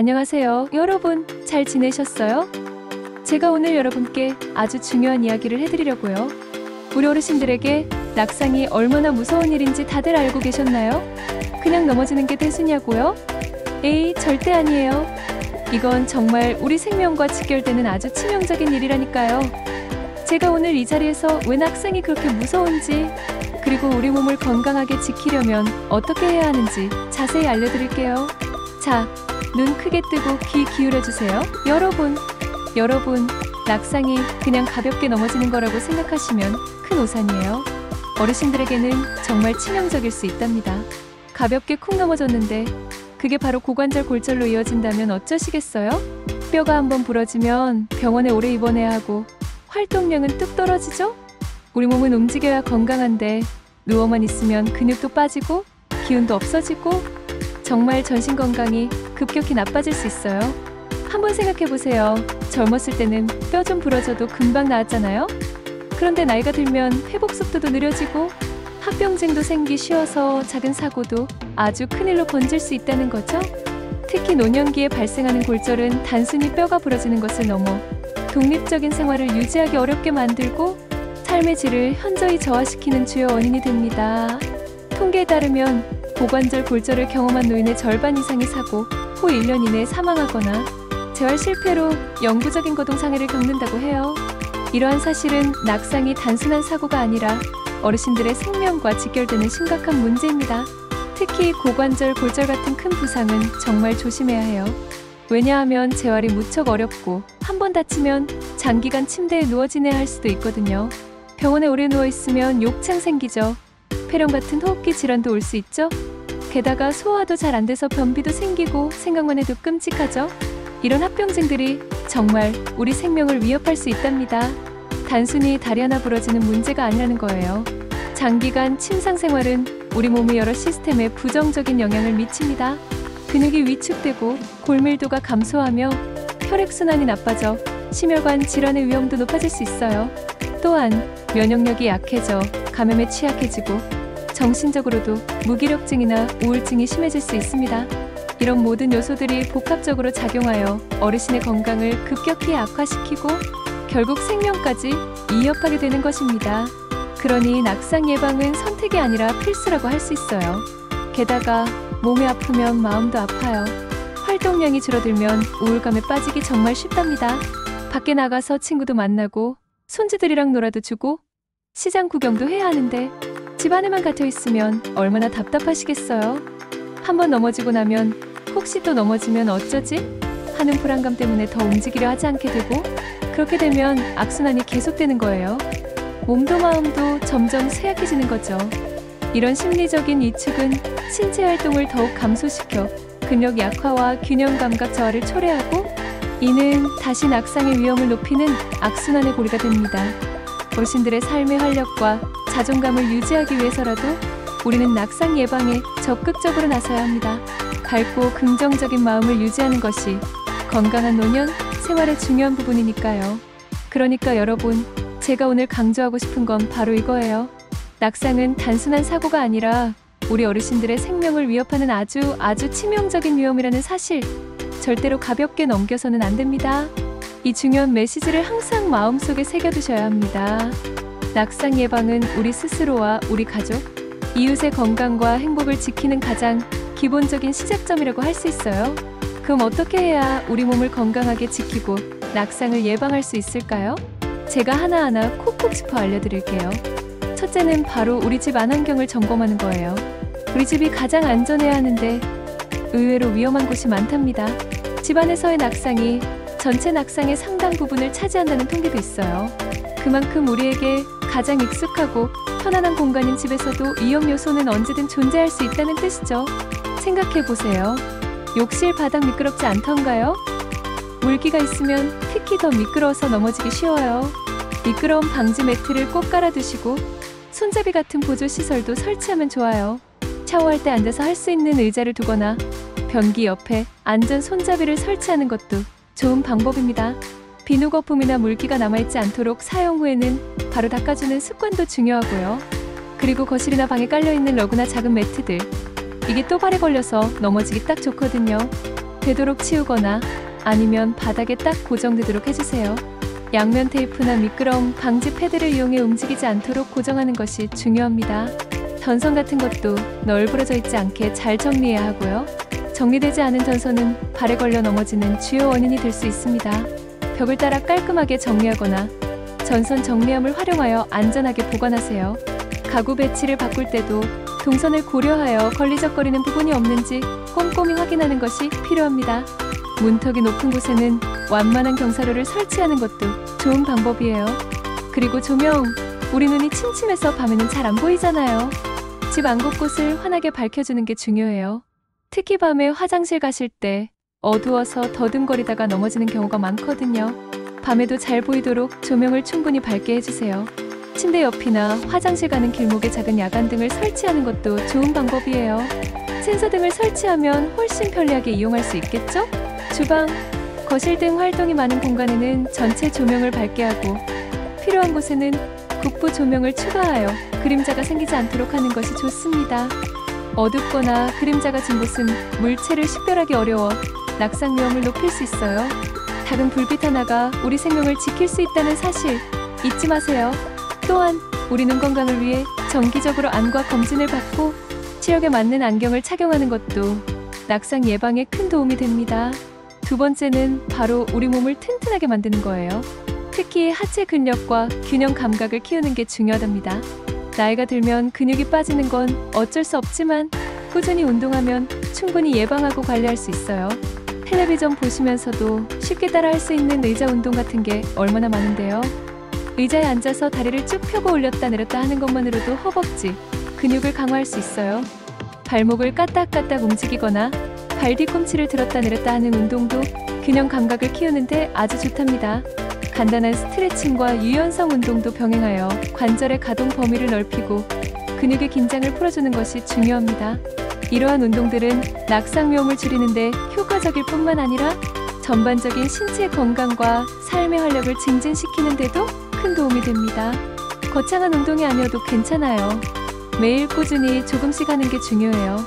안녕하세요. 여러분, 잘 지내셨어요? 제가 오늘 여러분께 아주 중요한 이야기를 해드리려고요. 우리 어르신들에게 낙상이 얼마나 무서운 일인지 다들 알고 계셨나요? 그냥 넘어지는 게 대수냐고요? 에이, 절대 아니에요. 이건 정말 우리 생명과 직결되는 아주 치명적인 일이라니까요. 제가 오늘 이 자리에서 왜 낙상이 그렇게 무서운지, 그리고 우리 몸을 건강하게 지키려면 어떻게 해야 하는지 자세히 알려드릴게요. 자, 눈 크게 뜨고 귀 기울여주세요. 여러분, 낙상이 그냥 가볍게 넘어지는 거라고 생각하시면 큰 오산이에요. 어르신들에게는 정말 치명적일 수 있답니다. 가볍게 쿵 넘어졌는데 그게 바로 고관절 골절로 이어진다면 어쩌시겠어요? 뼈가 한번 부러지면 병원에 오래 입원해야 하고 활동량은 뚝 떨어지죠? 우리 몸은 움직여야 건강한데 누워만 있으면 근육도 빠지고 기운도 없어지고 정말 전신 건강이 급격히 나빠질 수 있어요. 한번 생각해보세요. 젊었을 때는 뼈 좀 부러져도 금방 나았잖아요? 그런데 나이가 들면 회복 속도도 느려지고 합병증도 생기 쉬워서 작은 사고도 아주 큰일로 번질 수 있다는 거죠. 특히 노년기에 발생하는 골절은 단순히 뼈가 부러지는 것을 넘어 독립적인 생활을 유지하기 어렵게 만들고 삶의 질을 현저히 저하시키는 주요 원인이 됩니다. 통계에 따르면 고관절 골절을 경험한 노인의 절반 이상이 사고 후 1년 이내에 사망하거나 재활 실패로 영구적인 거동장애를 겪는다고 해요. 이러한 사실은 낙상이 단순한 사고가 아니라 어르신들의 생명과 직결되는 심각한 문제입니다. 특히 고관절 골절 같은 큰 부상은 정말 조심해야 해요. 왜냐하면 재활이 무척 어렵고 한 번 다치면 장기간 침대에 누워 지내야 할 수도 있거든요. 병원에 오래 누워있으면 욕창 생기죠. 폐렴 같은 호흡기 질환도 올 수 있죠. 게다가 소화도 잘 안 돼서 변비도 생기고 생각만 해도 끔찍하죠. 이런 합병증들이 정말 우리 생명을 위협할 수 있답니다. 단순히 다리 하나 부러지는 문제가 아니라는 거예요. 장기간 침상 생활은 우리 몸의 여러 시스템에 부정적인 영향을 미칩니다. 근육이 위축되고 골밀도가 감소하며 혈액순환이 나빠져 심혈관 질환의 위험도 높아질 수 있어요. 또한 면역력이 약해져 감염에 취약해지고 정신적으로도 무기력증이나 우울증이 심해질 수 있습니다. 이런 모든 요소들이 복합적으로 작용하여 어르신의 건강을 급격히 악화시키고 결국 생명까지 위협하게 되는 것입니다. 그러니 낙상 예방은 선택이 아니라 필수라고 할 수 있어요. 게다가 몸이 아프면 마음도 아파요. 활동량이 줄어들면 우울감에 빠지기 정말 쉽답니다. 밖에 나가서 친구도 만나고 손주들이랑 놀아도 주고 시장 구경도 해야 하는데 집 안에만 갇혀 있으면 얼마나 답답하시겠어요? 한번 넘어지고 나면 혹시 또 넘어지면 어쩌지? 하는 불안감 때문에 더 움직이려 하지 않게 되고 그렇게 되면 악순환이 계속되는 거예요. 몸도 마음도 점점 쇠약해지는 거죠. 이런 심리적인 위축은 신체 활동을 더욱 감소시켜 근력 약화와 균형 감각 저하를 초래하고 이는 다시 낙상의 위험을 높이는 악순환의 고리가 됩니다. 어르신들의 삶의 활력과 자존감을 유지하기 위해서라도 우리는 낙상 예방에 적극적으로 나서야 합니다. 밝고 긍정적인 마음을 유지하는 것이 건강한 노년 생활의 중요한 부분이니까요. 그러니까 여러분, 제가 오늘 강조하고 싶은 건 바로 이거예요. 낙상은 단순한 사고가 아니라 우리 어르신들의 생명을 위협하는 아주 치명적인 위험이라는 사실, 절대로 가볍게 넘겨서는 안 됩니다. 이 중요한 메시지를 항상 마음속에 새겨두셔야 합니다. 낙상 예방은 우리 스스로와 우리 가족, 이웃의 건강과 행복을 지키는 가장 기본적인 시작점이라고 할 수 있어요. 그럼 어떻게 해야 우리 몸을 건강하게 지키고 낙상을 예방할 수 있을까요? 제가 하나하나 콕콕 짚어 알려드릴게요. 첫째는 바로 우리 집 안환경을 점검하는 거예요. 우리 집이 가장 안전해야 하는데 의외로 위험한 곳이 많답니다. 집안에서의 낙상이 전체 낙상의 상당 부분을 차지한다는 통계도 있어요. 그만큼 우리에게 가장 익숙하고 편안한 공간인 집에서도 위험 요소는 언제든 존재할 수 있다는 뜻이죠. 생각해보세요. 욕실 바닥 미끄럽지 않던가요? 물기가 있으면 특히 더 미끄러워서 넘어지기 쉬워요. 미끄러움 방지 매트를 꼭 깔아두시고 손잡이 같은 보조 시설도 설치하면 좋아요. 샤워할 때 앉아서 할 수 있는 의자를 두거나 변기 옆에 안전 손잡이를 설치하는 것도 좋은 방법입니다. 비누 거품이나 물기가 남아있지 않도록 사용 후에는 바로 닦아주는 습관도 중요하고요. 그리고 거실이나 방에 깔려있는 러그나 작은 매트들, 이게 또 발에 걸려서 넘어지기 딱 좋거든요. 되도록 치우거나 아니면 바닥에 딱 고정되도록 해주세요. 양면 테이프나 미끄럼 방지 패드를 이용해 움직이지 않도록 고정하는 것이 중요합니다. 전선 같은 것도 널브러져 있지 않게 잘 정리해야 하고요. 정리되지 않은 전선은 발에 걸려 넘어지는 주요 원인이 될 수 있습니다. 벽을 따라 깔끔하게 정리하거나 전선 정리함을 활용하여 안전하게 보관하세요. 가구 배치를 바꿀 때도 동선을 고려하여 걸리적거리는 부분이 없는지 꼼꼼히 확인하는 것이 필요합니다. 문턱이 높은 곳에는 완만한 경사로를 설치하는 것도 좋은 방법이에요. 그리고 조명, 우리 눈이 침침해서 밤에는 잘 안 보이잖아요. 집 안 곳곳을 환하게 밝혀주는 게 중요해요. 특히 밤에 화장실 가실 때 어두워서 더듬거리다가 넘어지는 경우가 많거든요. 밤에도 잘 보이도록 조명을 충분히 밝게 해주세요. 침대 옆이나 화장실 가는 길목에 작은 야간등을 설치하는 것도 좋은 방법이에요. 센서등을 설치하면 훨씬 편리하게 이용할 수 있겠죠? 주방, 거실 등 활동이 많은 공간에는 전체 조명을 밝게 하고 필요한 곳에는 국부 조명을 추가하여 그림자가 생기지 않도록 하는 것이 좋습니다. 어둡거나 그림자가 진 곳은 물체를 식별하기 어려워 낙상 위험을 높일 수 있어요. 작은 불빛 하나가 우리 생명을 지킬 수 있다는 사실 잊지 마세요. 또한 우리 눈 건강을 위해 정기적으로 안과 검진을 받고 시력에 맞는 안경을 착용하는 것도 낙상 예방에 큰 도움이 됩니다. 두 번째는 바로 우리 몸을 튼튼하게 만드는 거예요. 특히 하체 근력과 균형 감각을 키우는 게 중요하답니다. 나이가 들면 근육이 빠지는 건 어쩔 수 없지만 꾸준히 운동하면 충분히 예방하고 관리할 수 있어요. 텔레비전 보시면서도 쉽게 따라 할 수 있는 의자 운동 같은 게 얼마나 많은데요. 의자에 앉아서 다리를 쭉 펴고 올렸다 내렸다 하는 것만으로도 허벅지, 근육을 강화할 수 있어요. 발목을 까딱까딱 움직이거나 발 뒤꿈치를 들었다 내렸다 하는 운동도 균형 감각을 키우는데 아주 좋답니다. 간단한 스트레칭과 유연성 운동도 병행하여 관절의 가동 범위를 넓히고 근육의 긴장을 풀어주는 것이 중요합니다. 이러한 운동들은 낙상 위험을 줄이는데 효과적일 뿐만 아니라 전반적인 신체 건강과 삶의 활력을 증진시키는 데도 큰 도움이 됩니다. 거창한 운동이 아니어도 괜찮아요. 매일 꾸준히 조금씩 하는 게 중요해요.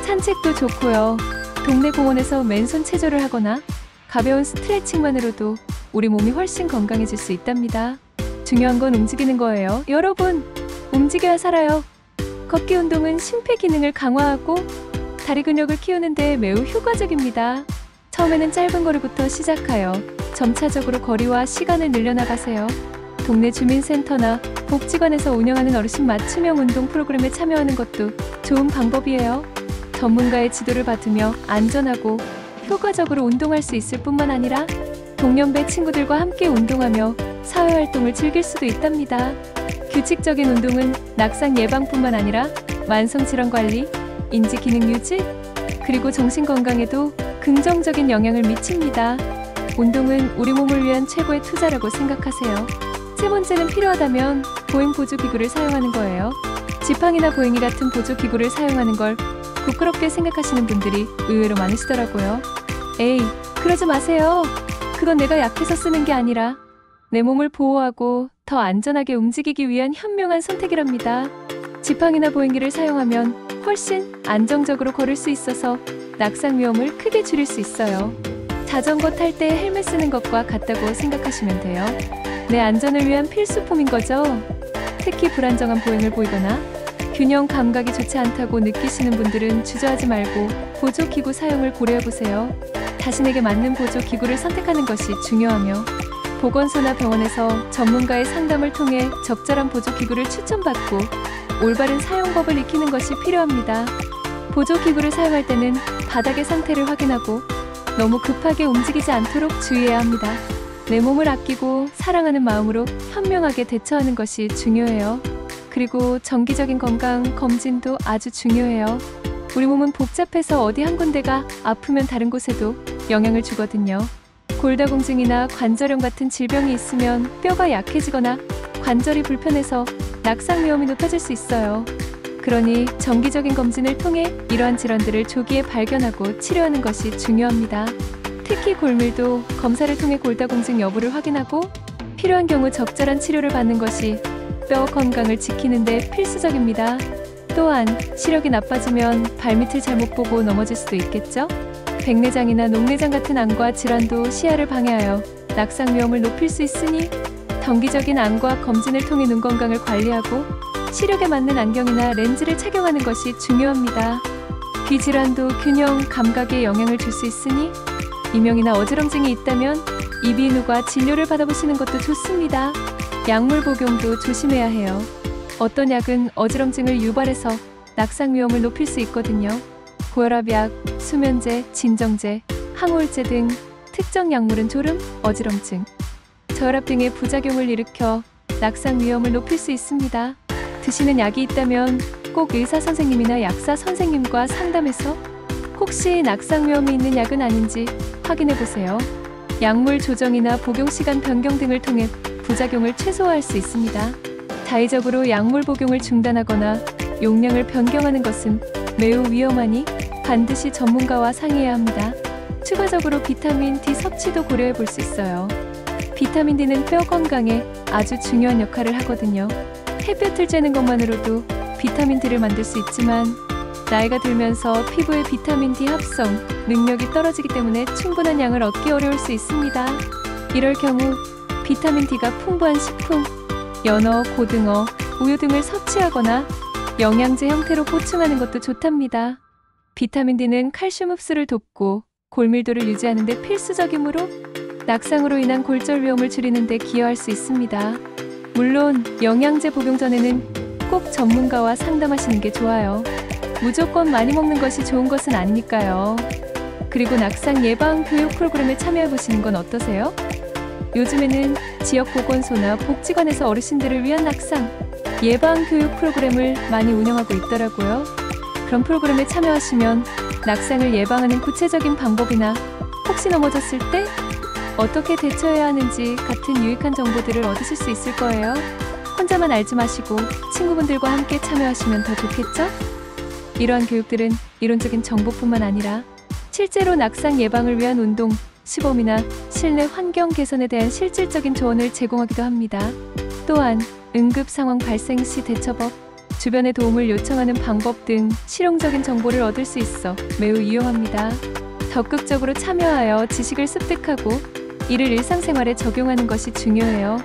산책도 좋고요. 동네 공원에서 맨손 체조를 하거나 가벼운 스트레칭만으로도 우리 몸이 훨씬 건강해질 수 있답니다. 중요한 건 움직이는 거예요. 여러분, 움직여야 살아요. 걷기 운동은 심폐 기능을 강화하고 다리 근육을 키우는 데 매우 효과적입니다. 처음에는 짧은 거리부터 시작하여 점차적으로 거리와 시간을 늘려나가세요. 동네 주민센터나 복지관에서 운영하는 어르신 맞춤형 운동 프로그램에 참여하는 것도 좋은 방법이에요. 전문가의 지도를 받으며 안전하고 효과적으로 운동할 수 있을 뿐만 아니라 동년배 친구들과 함께 운동하며 사회활동을 즐길 수도 있답니다. 규칙적인 운동은 낙상 예방뿐만 아니라 만성질환 관리, 인지기능 유지, 그리고 정신건강에도 긍정적인 영향을 미칩니다. 운동은 우리 몸을 위한 최고의 투자라고 생각하세요. 세 번째는 필요하다면 보행 보조기구를 사용하는 거예요. 지팡이나 보행이 같은 보조기구를 사용하는 걸 부끄럽게 생각하시는 분들이 의외로 많으시더라고요. 에이, 그러지 마세요. 그건 내가 약해서 쓰는 게 아니라 내 몸을 보호하고 더 안전하게 움직이기 위한 현명한 선택이랍니다. 지팡이나 보행기를 사용하면 훨씬 안정적으로 걸을 수 있어서 낙상 위험을 크게 줄일 수 있어요. 자전거 탈 때 헬멧 쓰는 것과 같다고 생각하시면 돼요. 내 안전을 위한 필수품인 거죠. 특히 불안정한 보행을 보이거나 균형 감각이 좋지 않다고 느끼시는 분들은 주저하지 말고 보조기구 사용을 고려해보세요. 자신에게 맞는 보조기구를 선택하는 것이 중요하며 보건소나 병원에서 전문가의 상담을 통해 적절한 보조기구를 추천받고 올바른 사용법을 익히는 것이 필요합니다. 보조기구를 사용할 때는 바닥의 상태를 확인하고 너무 급하게 움직이지 않도록 주의해야 합니다. 내 몸을 아끼고 사랑하는 마음으로 현명하게 대처하는 것이 중요해요. 그리고 정기적인 건강 검진도 아주 중요해요. 우리 몸은 복잡해서 어디 한 군데가 아프면 다른 곳에도 영향을 주거든요. 골다공증이나 관절염 같은 질병이 있으면 뼈가 약해지거나 관절이 불편해서 낙상 위험이 높아질 수 있어요. 그러니 정기적인 검진을 통해 이러한 질환들을 조기에 발견하고 치료하는 것이 중요합니다. 특히 골밀도 검사를 통해 골다공증 여부를 확인하고 필요한 경우 적절한 치료를 받는 것이 뼈 건강을 지키는 데 필수적입니다. 또한 시력이 나빠지면 발밑을 잘못 보고 넘어질 수도 있겠죠? 백내장이나 녹내장 같은 암과 질환도 시야를 방해하여 낙상 위험을 높일 수 있으니 정기적인 안과 검진을 통해 눈 건강을 관리하고 시력에 맞는 안경이나 렌즈를 착용하는 것이 중요합니다. 귀 질환도 균형, 감각에 영향을 줄 수 있으니 이명이나 어지럼증이 있다면 이비인후과 진료를 받아보시는 것도 좋습니다. 약물 복용도 조심해야 해요. 어떤 약은 어지럼증을 유발해서 낙상 위험을 높일 수 있거든요. 고혈압약, 수면제, 진정제, 항우울제 등 특정 약물은 졸음, 어지럼증, 저혈압 등의 부작용을 일으켜 낙상 위험을 높일 수 있습니다. 드시는 약이 있다면 꼭 의사 선생님이나 약사 선생님과 상담해서 혹시 낙상 위험이 있는 약은 아닌지 확인해 보세요. 약물 조정이나 복용 시간 변경 등을 통해 부작용을 최소화할 수 있습니다. 자의적으로 약물 복용을 중단하거나 용량을 변경하는 것은 매우 위험하니 반드시 전문가와 상의해야 합니다. 추가적으로 비타민 D 섭취도 고려해 볼 수 있어요. 비타민 D는 뼈 건강에 아주 중요한 역할을 하거든요. 햇볕을 쬐는 것만으로도 비타민 D를 만들 수 있지만 나이가 들면서 피부의 비타민 D 합성 능력이 떨어지기 때문에 충분한 양을 얻기 어려울 수 있습니다. 이럴 경우 비타민 D가 풍부한 식품, 연어, 고등어, 우유 등을 섭취하거나 영양제 형태로 보충하는 것도 좋답니다. 비타민 D는 칼슘 흡수를 돕고 골밀도를 유지하는 데 필수적이므로 낙상으로 인한 골절 위험을 줄이는 데 기여할 수 있습니다. 물론 영양제 복용 전에는 꼭 전문가와 상담하시는 게 좋아요. 무조건 많이 먹는 것이 좋은 것은 아니니까요. 그리고 낙상 예방 교육 프로그램에 참여해 보시는 건 어떠세요? 요즘에는 지역 보건소나 복지관에서 어르신들을 위한 낙상 예방 교육 프로그램을 많이 운영하고 있더라고요. 그런 프로그램에 참여하시면 낙상을 예방하는 구체적인 방법이나 혹시 넘어졌을 때 어떻게 대처해야 하는지 같은 유익한 정보들을 얻으실 수 있을 거예요. 혼자만 알지 마시고 친구분들과 함께 참여하시면 더 좋겠죠? 이러한 교육들은 이론적인 정보뿐만 아니라 실제로 낙상 예방을 위한 운동, 시범이나 실내 환경 개선에 대한 실질적인 조언을 제공하기도 합니다. 또한 응급 상황 발생 시 대처법, 주변의 도움을 요청하는 방법 등 실용적인 정보를 얻을 수 있어 매우 유용합니다. 적극적으로 참여하여 지식을 습득하고 이를 일상생활에 적용하는 것이 중요해요.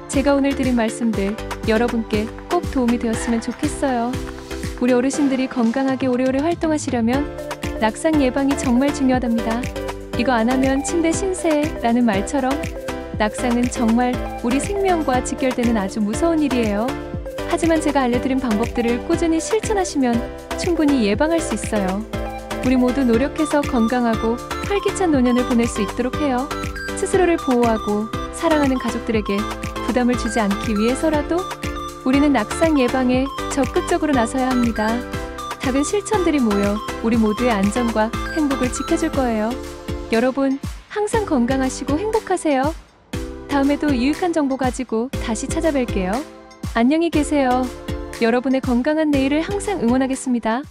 제가 오늘 드린 말씀들 여러분께 꼭 도움이 되었으면 좋겠어요. 우리 어르신들이 건강하게 오래오래 활동하시려면 낙상 예방이 정말 중요하답니다. 이거 안 하면 침대 신세라는 말처럼 낙상은 정말 우리 생명과 직결되는 아주 무서운 일이에요. 하지만 제가 알려드린 방법들을 꾸준히 실천하시면 충분히 예방할 수 있어요. 우리 모두 노력해서 건강하고 활기찬 노년을 보낼 수 있도록 해요. 스스로를 보호하고 사랑하는 가족들에게 부담을 주지 않기 위해서라도 우리는 낙상 예방에 적극적으로 나서야 합니다. 작은 실천들이 모여 우리 모두의 안전과 행복을 지켜줄 거예요. 여러분, 항상 건강하시고 행복하세요. 다음에도 유익한 정보 가지고 다시 찾아뵐게요. 안녕히 계세요. 여러분의 건강한 내일을 항상 응원하겠습니다.